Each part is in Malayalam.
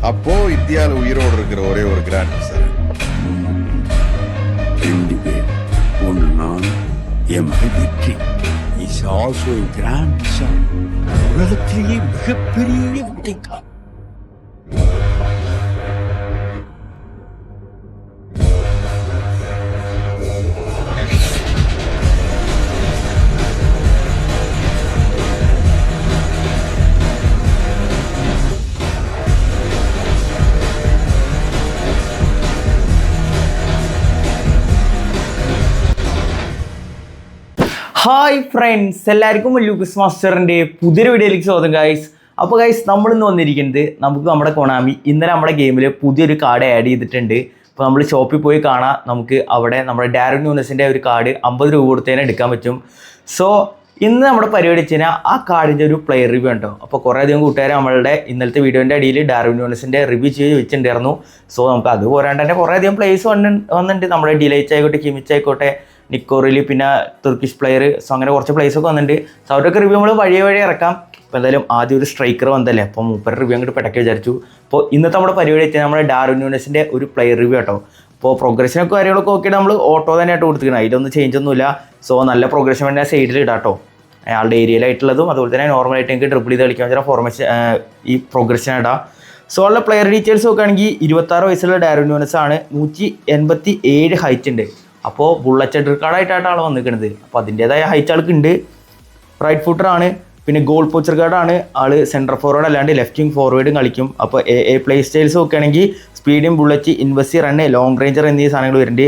அப்போ இந்தியாவில் உயிரோடு இருக்கிற ஒரே ஒரு கிராண்ட் சார். 2 பேர், ஒன்று நான், என் மகன் வெற்றி. Is also a grandson. உலகத்திலேயே மிகப்பெரிய வெற்றிக்கா. ഹായ് ഫ്രണ്ട്സ്, എല്ലാവർക്കും ലൂക്കസ് മാസ്റ്ററിൻ്റെ പുതിയൊരു വീഡിയോയിലേക്ക് സ്വാഗതം ഗൈസ്. അപ്പോൾ ഗൈസ്, നമ്മളിന്ന് വന്നിരിക്കുന്നത് നമുക്ക് നമ്മുടെ കൊണാമി ഇന്നലെ നമ്മുടെ ഗെയിമിൽ പുതിയൊരു കാർഡ് ആഡ് ചെയ്തിട്ടുണ്ട്. അപ്പോൾ നമ്മൾ ഷോപ്പിൽ പോയി കാണാം, നമുക്ക് അവിടെ നമ്മുടെ ഡാർവിൻ ന്യൂനസിൻ്റെ ഒരു കാർഡ് 50 രൂപ കൊടുത്തതിന് എടുക്കാൻ പറ്റും. സോ ഇന്ന് നമ്മുടെ പരിപാടി വെച്ച് കഴിഞ്ഞാൽ ആ കാർഡിൻ്റെ ഒരു പ്ലെയർ റിവ്യൂ ഉണ്ടോ. അപ്പോൾ കുറേ അധികം കൂട്ടുകാർ നമ്മളുടെ ഇന്നലത്തെ വീഡിയോൻ്റെ അടിയിൽ ഡാർവിൻ ന്യൂനസിൻ്റെ റിവ്യൂ ചെയ്ത് വെച്ചിട്ടുണ്ടായിരുന്നു. സോ നമുക്ക് അത് പോരാണ്ട് തന്നെ കുറേ അധികം പ്ലേസ് വന്നിട്ടുണ്ട്. നമ്മുടെ ഡിലൈച്ച് ആയിക്കോട്ടെ, കിമിച്ച് ആയിക്കോട്ടെ, നിക്കോറിൽ, പിന്നെ തുർക്കിഷ് പ്ലെയർ, സോ അങ്ങനെ കുറച്ച് പ്ലേസൊക്കെ വന്നിട്ടുണ്ട്. സോ അവരൊക്കെ റിവ്യൂ നമ്മൾ വഴി ഇറക്കാം. അപ്പോൾ എന്തായാലും ആദ്യം ഒരു സ്ട്രൈക്കർ വന്നല്ലേ, അപ്പോൾ മൂപ്പരുടെ റിവ്യൂ അങ്ങോട്ട് പെട്ടൊക്കെ വിചാരിച്ചു. അപ്പോൾ ഇന്നത്തെ നമ്മുടെ പരിപാടി വെച്ചാൽ നമ്മുടെ ഡാർവിൻ ന്യൂനസിൻ്റെ ഒരു പ്ലെയർ റിവ്യൂ കേട്ടോ. അപ്പോൾ പ്രോഗ്രഷനൊക്കെ കാര്യങ്ങളൊക്കെ നോക്കിയിട്ട് നമ്മൾ ഓട്ടോ തന്നെയായിട്ട് കൊടുത്തിരിക്കണം, അതിലൊന്നും ചേഞ്ച് ഒന്നുമില്ല. സോ നല്ല പ്രോഗ്രഷൻ വേണ്ടി സൈഡിൽ ഇടാം കേട്ടോ, അയാളുടെ ഏരിയയിലായിട്ടുള്ളതും അതുപോലെ തന്നെ നോർമലായിട്ട് എനിക്ക് ഡ്രിബിൾ ചെയ്ത് കളിക്കാൻ വെച്ചാൽ ഫോർമേഷൻ ഈ പ്രോഗ്രഷൻ ഇടാം. സോ ഉള്ള പ്ലെയർ ഡീറ്റെയിൽസ് നോക്കുകയാണെങ്കിൽ 26 വയസ്സുള്ള ഡാർവിൻ ന്യൂനസ് ആണ്, 187 ഹൈറ്റ് ഉണ്ട്. അപ്പോൾ ബുള്ളറ്റ് ഹെഡർ കാർഡായിട്ടാണ് ആൾ വന്നിരിക്കുന്നത്. അപ്പോൾ അതിൻ്റേതായ ഹൈറ്റ് ആൾക്കുണ്ട്. റൈറ്റ് ഫുട്ടറാണ്, പിന്നെ ഗോൾ പോച്ചർ കാർഡാണ്. ആൾ സെൻട്രൽ ഫോർവേഡ് അല്ലാണ്ട് ലെഫ്റ്റ് വിങ് ഫോർവേഡും കളിക്കും. അപ്പോൾ പ്ലേ സ്റ്റൈൽസ് നോക്കുകയാണെങ്കിൽ സ്പീഡിയും bullet, invest run, long ranger എന്നീ സാധനങ്ങൾ വരുന്നുണ്ട്.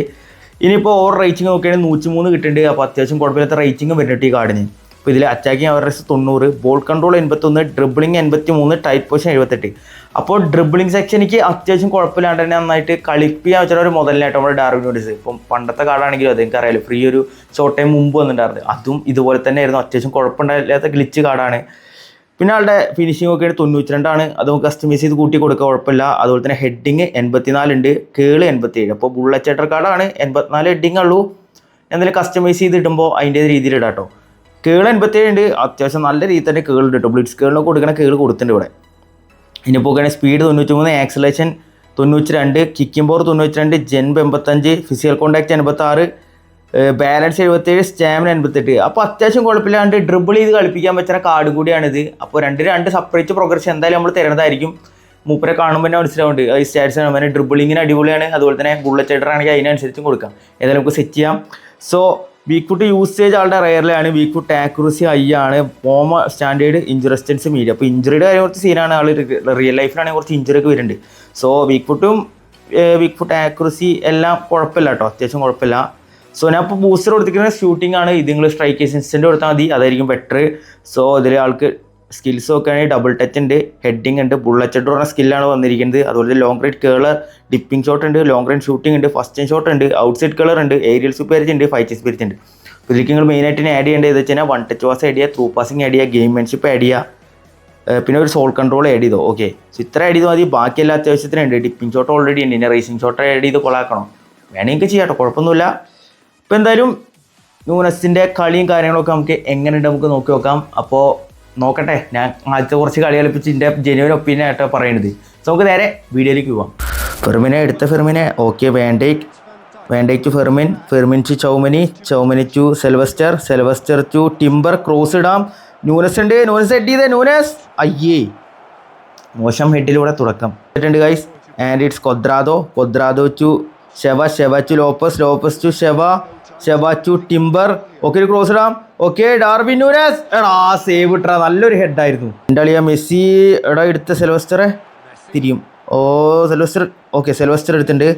ഇനിയിപ്പോൾ ഓവർ റേറ്റിംഗ് നോക്കുകയാണെങ്കിൽ 103 കിട്ടുന്നുണ്ട്. അപ്പോൾ അത്യാവശ്യം കുഴപ്പമില്ലാത്ത റേറ്റിംഗും വരുന്നുണ്ട് ഈ കാർഡിന്. അപ്പോൾ ഇതിൽ attacking average 90, ball control 81, dribbling 83, tight position 78. അപ്പോൾ ഡ്രിബിളിങ് സെക്ഷനിക്ക് അത്യാവശ്യം കുഴപ്പമില്ലാണ്ട് തന്നെ നന്നായിട്ട് കളിപ്പിക്കാൻ വെച്ചാൽ ഒരു മുതലായിട്ട് നമ്മുടെ ഡാർവിൻ ന്യൂനസ്. ഇപ്പം പണ്ടത്തെ കാർഡാണെങ്കിലും അത് എനിക്കറിയാലോ, ഫ്രീ ഒരു ഷോർട്ട് ടൈം മുമ്പ് വന്നിട്ടുണ്ടായിരുന്നു. അതും ഇതുപോലെ തന്നെ ആയിരുന്നു, അത്യാവശ്യം കുഴപ്പമില്ലാത്ത ഗ്ലിച്ച് കാർഡാണ്. പിന്നെ ആളുടെ ഫിനിഷിംഗ് ഒക്കെ 92 അത് നമുക്ക് കസ്റ്റമൈസ് ചെയ്ത് കൂട്ടി കൊടുക്കുക, കുഴപ്പമില്ല. അതുപോലെ തന്നെ ഹെഡിങ് 84 ഉണ്ട്, കേള് 87. അപ്പോൾ ബുള്ളറ്റ് ഹെഡർ കാർഡാണ്, 84 ഹെഡിങ് ഉള്ളൂ. എന്തെങ്കിലും കസ്റ്റമൈസ് ചെയ്ത് ഇടുമ്പോൾ അതിൻ്റെ രീതിയിൽ ഇടാം കേട്ടോ. കേള് 87 ഉണ്ട്, അത്യാവശ്യം നല്ല രീതിയിൽ തന്നെ കേളുണ്ട് കേട്ടോ. ബ്ലിറ്റ്സ് കേളിനൊക്കെ കൊടുക്കണ കേള് കൊടുത്തിട്ടുണ്ട് ഇവിടെ. ഇനി പോകുകയാണെങ്കിൽ speed 93, acceleration 92, kicking power 92, ജെൻബ് 85, physical contact 86, balance 77, stamina 88. അപ്പോൾ അത്യാവശ്യം കുഴപ്പമില്ലാണ്ട് ഡ്രിബിൾ ചെയ്ത് കളിപ്പിക്കാൻ പറ്റുന്ന കാർഡ് കൂടിയാണിത്. അപ്പോൾ രണ്ട് സെപ്പറേറ്റ് പ്രോഗ്രഷൻ എന്തായാലും നമ്മൾ തരുന്നതായിരിക്കും. മൂപ്പരെ കാണുമ്പോൾ തന്നെ മനസ്സിലാവുന്നുണ്ട് ഈ സ്റ്റാറ്റ്സ് ആണ്. ഡ്രിബിളിങ്ങിന് അടിപൊളിയാണ്, അതുപോലെ തന്നെ ബുള്ളറ്റ് ഹെഡർ ആണെങ്കിൽ അതിനനുസരിച്ചും കൊടുക്കാം. ഏതായാലും നമുക്ക് സെറ്റ് ചെയ്യാം. സോ വീക്ക് ഫുട്ട് യൂസേജ് ആളുടെ റയറിലാണ്, വീക്ക് ഫുട്ട് ആക്യുറസി ഹൈ ആണ്, form standard, injury resistance medium. അപ്പോൾ ഇഞ്ചുറിയുടെ കാര്യം കുറച്ച് സീനാണ്, ആൾ റിയൽ ലൈഫിലാണെങ്കിൽ കുറച്ച് ഇഞ്ചുറി ഒക്കെ വരുന്നുണ്ട്. സോ വീക്ക് ഫുട്ട് ആക്യുറസി എല്ലാം കുഴപ്പമില്ല കേട്ടോ, അത്യാവശ്യം കുഴപ്പമില്ല. സോ ഞാൻ ഇപ്പോൾ ബൂസ്റ്റർ കൊടുത്തിരിക്കുന്ന ഷൂട്ടിംഗ് ആണ്. ഇത് നിങ്ങൾ സ്ട്രൈക്ക് അസിസ്റ്റൻ്റ് കൊടുത്താൽ മതി, അതായിരിക്കും ബെറ്റർ. സോ ഇതിൽ ആൾക്ക് സ്കിൽസ് നോക്കുകയാണെങ്കിൽ ഡബിൾ ടച്ച് ഉണ്ട്, ഹെഡിങ് ഉണ്ട്, ബുള്ളറ്റ് ഹെഡർ പറഞ്ഞ സ്കില്ലാണ് വന്നിരിക്കുന്നത്. അതുപോലെ ലോങ് റേറ്റ് കേളർ, ഡിപ്പിംഗ് ഷോട്ട് ഉണ്ട്, ലോങ് റേഞ്ച് ഷൂട്ടിംഗ് ഉണ്ട്, ഫസ്റ്റ് ഷോട്ട് ഉണ്ട്, ഔട്ട് സൈഡ് കളർ ഉണ്ട്, ഏരിയൽ സ്പിരിറ്റ് ഉണ്ട്, ഫൈറ്റ് സ്പിരിറ്റ് ഉണ്ട്. അപ്പോൾ ഇതിലേക്ക് നിങ്ങൾ മെയിനായിട്ട് ആഡ് ചെയ്യേണ്ടത് എന്ന് വെച്ച് കഴിഞ്ഞാൽ 1 ടച്ച് പാസ് ആഡ് ചെയ്യുക, ത്രൂ പാസിംഗ് ആഡ് ചെയ്യുക, ഗെയിംമാൻഷിപ്പ് ആഡ് ചെയ്യുക, പിന്നെ ഒരു സോൾ കൺട്രോൾ ആഡ് ചെയ്തോ. ഓക്കെ, സോ ഇത്ര ആഡ് ചെയ്താൽ മതി. ബാക്കിയെല്ലാം അത്യാവശ്യത്തിനുണ്ട്. ഡിപ്പിംഗ് ഷോട്ട് ഓൾറെഡി ഉണ്ട്, ഇനി റേസിംഗ് ഷോട്ട് ആഡ് ചെയ്ത് കൊളാക്കണം, വേണമെങ്കിൽ ചെയ്യാം കേട്ടോ, കുഴപ്പമൊന്നുമില്ല. ഇപ്പോൾ എന്തായാലും ന്യൂനസിൻ്റെ കളിയും കാര്യങ്ങളൊക്കെ നമുക്ക് എങ്ങനെയുണ്ട് നമുക്ക് നോക്കി നോക്കാം. അപ്പോൾ നോക്കട്ടെ, ഞാൻ ആദ്യത്തെ കുറച്ച് കളി കളിപ്പിച്ച് എൻ്റെ ജെന്യുവൻ ഒപ്പീനിയൻ ആയിട്ടോ പറയുന്നത്. സോ നമുക്ക് നേരെ വീഡിയോയിലേക്ക് പോവാം. ഫെർമിനെ okay, Van Dijk to Fermin to Chouameni to Sylvester to Timber, cross ഇടാം. ന്യൂനസ് ഉണ്ട്, ന്യൂനസ് ഹെഡ് ചെയ്തേ, ന്യൂനസ് അയ്യേ, മോശം ഹെഡിലൂടെ തുടക്കം ഉണ്ട് guys. And it's Cuadrado to Sheva to Lopez to Sheva to Timber. Okay, ഒരു ക്രോസ് ഇടാം. ഓക്കെ, ഡാർവിൻ ന്യൂനസ്, എടാ സേവ് ഇട്ടാ, നല്ലൊരു ഹെഡായിരുന്നു. എൻ്റെ അളിയാ മെസ്സി എടാ എടുത്ത സെൽവസ്റ്ററെ തിരിയും. ഓ സെൽവസ്റ്റർ, ഓക്കെ സെൽവസ്റ്റർ എടുത്തിട്ടുണ്ട്.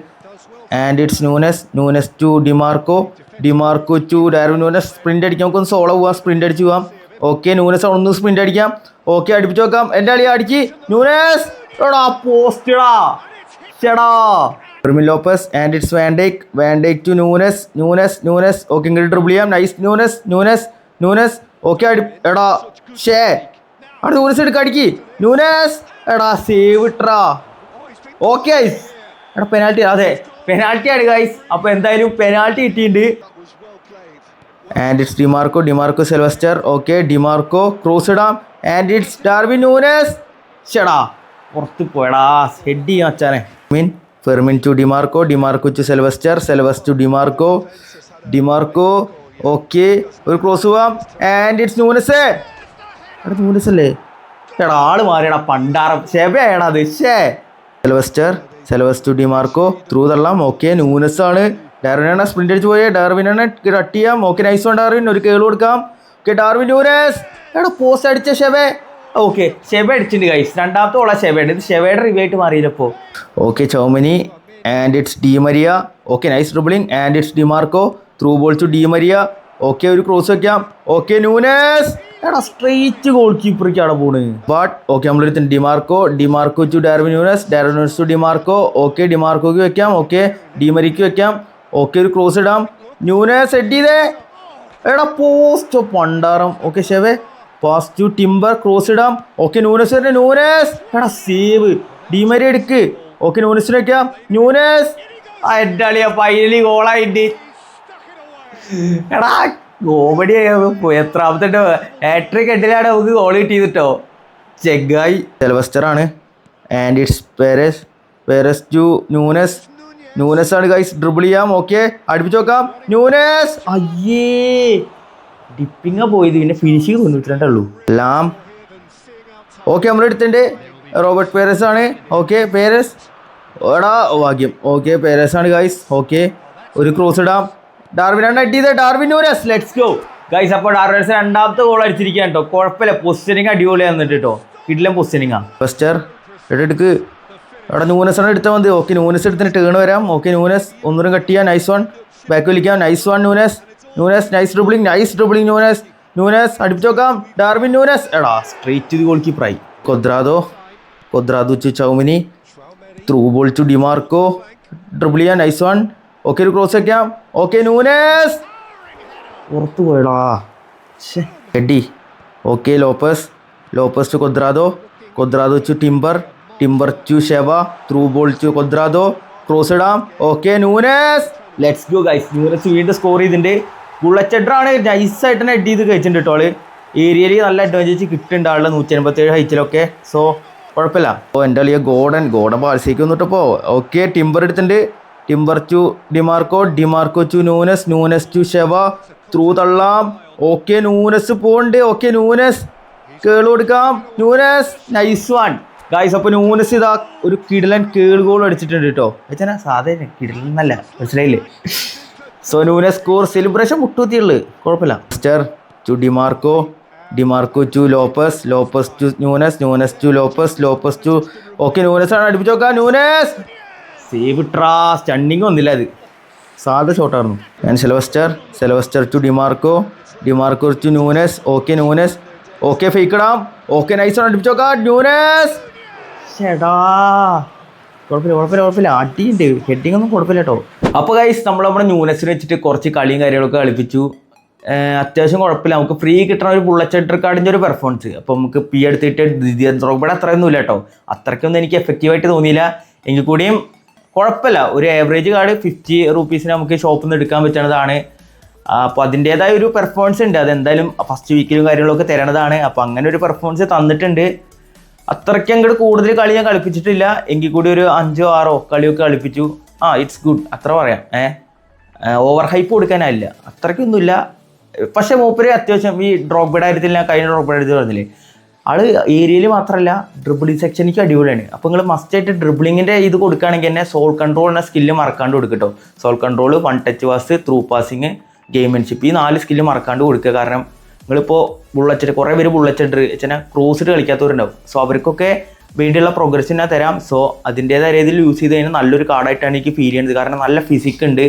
And it's Nunez to Dimarco to Darwin Nunez. Sprint അടിക്കാം, നമുക്കൊന്ന് സോളോ പോവാം, സ്പ്രിൻ്റ് അടിച്ച് പോവാം. ഓക്കെ, ന്യൂനസ് ഒന്ന് സ്പ്രിൻ്റ് അടിക്കാം. ഓക്കെ, അടുപ്പിച്ച് നോക്കാം. എൻ്റെ അളിയാ അടിക്ക് ന്യൂനസ്, എടാ പോസ്റ്റടാ ചേടാ. Fermin Lopez and it's Van Dijk to Nunez. Okay, ഇങ്ങോട്ട് ഡ്രിബിൾ ചെയ്യാം. Nice Nunez. ഓക്കെ, എടാ ഷേ അവിടെ ന്യൂനസ് എടുക്കുക, അടിക്ക് ന്യൂനസ്, എടാ സേവ് ഇട്ടറാ. ഓക്കെ ഗൈസ്, എടാ പെനാൽറ്റി, അതെ പെനാൽറ്റിയാണ് ഗൈസ്. അപ്പോൾ എന്തായാലും പെനാൽറ്റി കിട്ടിയിട്ടുണ്ട്. And it's Dimarco Sylvester. Okay, Dimarco cross ഇടാം. And it's Darwin Nunez. ചേടാ പുറത്ത് പോയടാ, ഹെഡ് ചെയ്യാൻ അച്ചാനെ. Fermin to Dimarco, Dimarco to Sylvester, സെൽവസ് ടു ഡിമാർക്കോ, ഡിമാർക്കോ ഓക്കെ, ഒരു ക്രോസ് പോവാം ആൻഡ് ഇറ്റ്സ് നൂനസ്. എടാ നൂനസ് അല്ലേ? എടാ ആള് മാറിയടാ പണ്ടാറം, ഷെബയാടാ അത്. സെൽവസ്റ്റർ, സെൽവസ് ടു ഡിമാർക്കോ, ത്രൂ തള്ളാം. ഓക്കെ നൂനസ് ആണ്. ഡാർവിനാണ് സ്പ്രിന്റ് അടിച്ച് പോയേ, ഡാർവിനാണ് കട്ട് ചെയ്യാം. ഓക്കെ നൈസ് വൺ ഡാർവിൻ, ഒരു കേൾ കൊടുക്കാം. ഓക്കെ ഡാർവിൻ നൂനസ്, എടാ പോസ്റ്റ് അടിച്ച ഷെബെ. ഓക്കെ ഷെബ അടിച്ചിട്ടുണ്ട് ഗൈസ്, രണ്ടാമത്തെ ഓളാ ഷെബയുടെ. ഇത് ഷെബയുടെ റിവ്യൂ ആയിട്ട് മാറിയില്ലപ്പോൾ. Okay Chouameni and it's Di Maria. Okay nice dribbling and it's Dimarco, through ball to Di Maria. Okay ഒരു ക്രോസ് വയ്ക്കാം. ഓക്കെ നൂനസ്, എടാ സ്ട്രെയിറ്റ് ഗോൾ കീപ്പറിക്കാണ് പോണ്. ബട്ട് ഓക്കെ നമ്മളെടുത്ത് Dimarco, Dimarco to Darwin Nunez, Darwin Nunez to Dimarco. Okay ഡിമാർക്കോക്ക് വെക്കാം. ഓക്കെ ഡിമരിക്ക് വെക്കാം. ഓക്കെ ഒരു ക്രോസ് ഇടാം. ന്യൂനസ് ഹെഡ് ചെയ്തേ, എടാ പോസ്റ്റ് പണ്ടാറം. Okay Sheva pass to Timber, cross ഇടാം. ഓക്കെ നൂനസ് വരുന്നത്, നൂനസ് എടാ സേവ്. ഡിമരി എടുക്ക്. ഓക്കെ നൂനസിന് വെക്കാം. ന്യൂനസ് ഹെഡാളിയ, ഫൈനലി ഗോളായിട്ട്. എടാ കോമഡി എത്രാമത്തെ ഹാട്രിക് ഹെഡിലാണ് നമുക്ക് ഗോൾ കിട്ടിയതിട്ടോ. ചെഗായി സെൽവസ്റ്റർ ആണ് and it's Perez, Perez to Nunez. Nunes ആണ് ഗൈസ്, ഡ്രിബിൾ ചെയ്യാം. ഓക്കെ അടുപ്പിച്ച് നോക്കാം. ന്യൂനസ് അയ്യേ ഡിപ്പിങ്ങാ പോയത്, പിന്നെ ഫിനിഷിങ് 92 ഉള്ളൂ എല്ലാം. ഓക്കെ നമ്മളെടുത്തിട്ടുണ്ട് റോബർട്ട് പേരസ് ആണ്. ഓക്കെ പേരസ് എടാ ഭാഗ്യം. ഓക്കെ പേരസ് ആണ് ഗൈസ്. ഓക്കെ ഒരു ക്രോസ് ഇടാം. ഡാർവിനാണ് അടിയത്, Darwin Nunez. Let's go guys. അപ്പോൾ ഡാർവിൻസ് രണ്ടാമത്തെ ഗോൾ അടിച്ചിരിക്കുകയാണ് കേട്ടോ. കുഴപ്പമില്ല, പൊസിഷനിങ് അടിപൊളി വന്നിട്ട് കേട്ടോ. കിഡിലും പൊസിഷനിങ്ങാ. ഫസ്റ്റർ എടുക്ക്. അവിടെ ന്യൂനസ് ആണ് എടുത്താൽ മതി. ഓക്കെ ന്യൂനസ് എടുത്തിട്ട് ടേൺ വരാം. ഓക്കെ ന്യൂനസ് ഒന്നുകൂടെ കട്ട് ചെയ്യാം. നൈസ് വൺ ബാക്ക് വിളിക്കാം. Nice one Nunez. Nunez nice dribbling, nice dribbling Nunez. Nunez അടുപ്പിച്ച് നോക്കാം. ഡാർവിൻ ന്യൂനസ് എടാ സ്ട്രേറ്റ് ഗോൾ കീപ്പറായി. Cuadrado, Cuadrado to Chouameni, through ball to Dimarco, dribble ചെയ്യാം. Nice one. ഓക്കെ ഒരു ക്രോസ് വയ്ക്കാം. ഓക്കെ ന്യൂനസ് പുറത്ത് പോയടാ, ഹെഡി. Okay Lopez, Lopez to Cuadrado, Cuadrado to Timber, Timber to Sheva, through ball to കൊദ്രാദോ, cross ഇടാം. Okay Nunez. Let's go guys. Nunez വീണ്ടും സ്കോർ ചെയ്തിട്ടുണ്ട്. ബുള്ളറ്റഡറാണ് നൈസായിട്ട് തന്നെ ഹെഡ് ചെയ്ത് കഴിച്ചിട്ടുണ്ട് കേട്ടോ. ആള് ഏരിയയിൽ നല്ല അഡ്വാൻറ്റേജ് കിട്ടുന്നുണ്ട് ആളുടെ 187 ഹൈറ്റിലൊക്കെ. സോ കുഴപ്പമില്ല. അപ്പോൾ എൻ്റെ കളിയെ ഗോഡൻ പാഴ്സേക്ക് വന്നിട്ടപ്പോൾ. ഓക്കെ ടിംബർ എടുത്തിട്ടുണ്ട്. Timber to Dimarco, Dimarco to Nunez, Nunez to Sheva, through തള്ളാം. ഓക്കെ ന്യൂനസ് പോണ്ട്. ഓക്കെ ന്യൂനസ് കേൾ കൊടുക്കാം. Nunez nice one guys. അപ്പോൾ ന്യൂനസ് ഇതാ ഒരു കിടിലൻ കേൾ ഗോൾ അടിച്ചിട്ടുണ്ട് കേട്ടോ. വെച്ചാൽ സാധാരണ കിടിലൻ എന്നല്ല, മനസ്സിലായില്ലേ? സോ ന്യൂനസ് സ്കോർ സെലിബ്രേഷൻ മുട്ടുകുത്തിയുള്ളു, കുഴപ്പമില്ല. സ്റ്റർ to Dimarco, Dimarco to Lopez, Lopez to Nunez, Nunez to Lopez, Lopez to okay Nunes ആണ് അടുപ്പിച്ച് നോക്കാം. ന്യൂനസ് സേവ് ട്രാ, സ്റ്റണ്ണിങ് ഒന്നില്ല, അത് സാധാ ഷോട്ടായിരുന്നു. And Sylvester, Sylvester to Dimarco, Dimarco to Nunez. Okay Nunez. Okay fake ഇടാം. ഓക്കെ നൈസ് ആണ് അടുപ്പിച്ച് നോക്കാം. ന്യൂനസ് ചേടാ കുഴപ്പമില്ല അടിയുണ്ട്, ഹെഡിങ് ഒന്നും കുഴപ്പമില്ല കേട്ടോ. അപ്പോൾ ഗൈസ് നമ്മുടെ ന്യൂനസിന് വെച്ചിട്ട് കുറച്ച് കളിയും കാര്യങ്ങളൊക്കെ കളിപ്പിച്ചു. അത്യാവശ്യം കുഴപ്പമില്ല. നമുക്ക് ഫ്രീ കിട്ടുന്ന ഒരു ബുള്ളറ്റ് കാർഡിൻ്റെ ഒരു പെർഫോമൻസ്. അപ്പോൾ നമുക്ക് പി എടുത്തിട്ട് ദ്രോഗ്ബയുടെ അത്രയൊന്നും ഇല്ല കേട്ടോ. അത്രയ്ക്കൊന്നും എനിക്ക് എഫക്റ്റീവായിട്ട് തോന്നിയില്ല. എങ്കിൽ കൂടിയും കുഴപ്പമില്ല. ഒരു ആവറേജ് കാർഡ് 50 റുപ്പീസിന് നമുക്ക് ഷോപ്പിൽ നിന്ന് എടുക്കാൻ പറ്റുന്നതാണ്. അപ്പോൾ അതിൻ്റേതായ ഒരു പെർഫോമൻസ് ഉണ്ട്. അതെന്തായാലും ഫസ്റ്റ് വീക്കിലും കാര്യങ്ങളൊക്കെ തരണതാണ്. അപ്പോൾ അങ്ങനെ ഒരു പെർഫോമൻസ് തന്നിട്ടുണ്ട്. അത്രയ്ക്ക് അങ്ങോട്ട് കൂടുതൽ കളി ഞാൻ കളിപ്പിച്ചിട്ടില്ല. എങ്കിൽ കൂടി ഒരു 5-6 കളിയൊക്കെ കളിപ്പിച്ചു. ഇറ്റ്സ് ഗുഡ് അത്ര പറയാം. ഓവർ ഹൈപ്പ് കൊടുക്കാനായില്ല, അത്രയ്ക്കൊന്നുമില്ല. പക്ഷേ മൂപ്പര് അത്യാവശ്യം ഈ ഡ്രോഗ്ബയുടെ കാര്യത്തിൽ ഞാൻ കഴിഞ്ഞ ഡ്രോഗ്ബയുടെ കാര്യത്തിൽ പറഞ്ഞില്ലേ, ആള് ഏരിയയിൽ മാത്രമല്ല ഡ്രിബിളിംഗ് സെക്ഷനിക്ക് അടിപൊളിയാണ്. അപ്പോൾ നിങ്ങൾ മസ്റ്റായിട്ട് ഡ്രിബിളിങ്ങിൻ്റെ ഇത് കൊടുക്കുകയാണെങ്കിൽ തന്നെ സോൾ കൺട്രോൾ എന്ന സ്കില്ല് മറക്കാണ്ട് കൊടുക്കട്ടോ. Sole control, one touch pass, through passing, gamesmanship, ഈ 4 സ്കില്ല് മറക്കാണ്ട് കൊടുക്കുക. കാരണം നിങ്ങളിപ്പോൾ ബുള്ളറ്റ് കുറേ പേര് ബുള്ളറ്റ് വെച്ചാൽ ക്രോസിട്ട് കളിക്കാത്തവരുണ്ടാവും. സോ അവർക്കൊക്കെ വേണ്ടിയുള്ള പ്രോഗ്രസ് ഞാൻ തരാം. സോ അതിൻ്റേതായ രീതിയിൽ യൂസ് ചെയ്ത് കഴിഞ്ഞാൽ നല്ലൊരു കാർഡായിട്ടാണ് എനിക്ക് ഫീൽ ചെയ്യുന്നത്. കാരണം നല്ല ഫിസിക് ഉണ്ട്,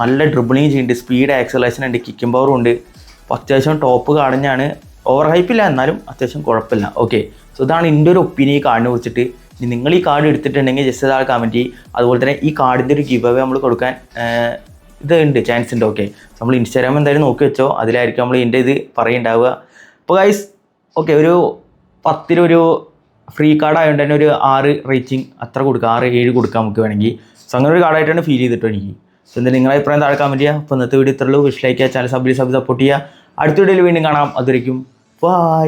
നല്ല ഡ്രിബിളിങ് ചെയ്യുന്നുണ്ട്, സ്പീഡ് ആക്സലേഷൻ ഉണ്ട്, കിക്കിംഗ് പവറും ഉണ്ട്. അപ്പോൾ അത്യാവശ്യം ടോപ്പ് കാർഡഞ്ഞാണ്. ഓവർ ഹൈപ്പില്ല, എന്നാലും അത്യാവശ്യം കുഴപ്പമില്ല. ഓക്കെ, സോ ഇതാണ് എൻ്റെ ഒരു ഒപ്പീനിയൻ ഈ കാർഡിനെ കുറിച്ചിട്ട്. നിങ്ങൾ ഈ കാർഡ് എടുത്തിട്ടുണ്ടെങ്കിൽ ജസ്റ്റ് താഴെ കമൻറ്റ് ചെയ്യും. അതുപോലെ തന്നെ ഈ കാർഡിൻ്റെ ഒരു ഗിവ് അവേ നമ്മൾ കൊടുക്കാൻ ഇതുണ്ട്, ചാൻസ് ഉണ്ട്. ഓക്കെ, നമ്മൾ ഇൻസ്റ്റാഗ്രാം എന്തായാലും നോക്കി വെച്ചോ, അതിലായിരിക്കും നമ്മൾ ഇതിൻ്റെ ഇത് പറയുണ്ടാവുക. അപ്പോൾ ഗൈസ് ഓക്കെ, ഒരു 10 ഫ്രീ കാർഡ് ആയതുകൊണ്ട് തന്നെ ഒരു 6 റേറ്റിംഗ് അത്ര കൊടുക്കുക, 6-7 കൊടുക്കാം നമുക്ക് വേണമെങ്കിൽ. സോ അങ്ങനെ ഒരു കാർഡായിട്ടാണ് ഫീൽ ചെയ്തിട്ടോ എനിക്ക്. സോ എന്തായാലും നിങ്ങളെ അഭിപ്രായം താഴെ കമൻറ്റ് ചെയ്യുക. അപ്പോൾ ഇന്നത്തെ വീഡിയോ ഇത്രയുള്ളൂ. വിഷ് ലൈക്ക് ചെയ്യുക, ചാനൽ സബ് ചെയ്യുക, സപ്പോർട്ട് ചെയ്യുക. അടുത്ത വീഡിയോയിൽ വീണ്ടും കാണാം. അതുവരയ്ക്കും ബൈ.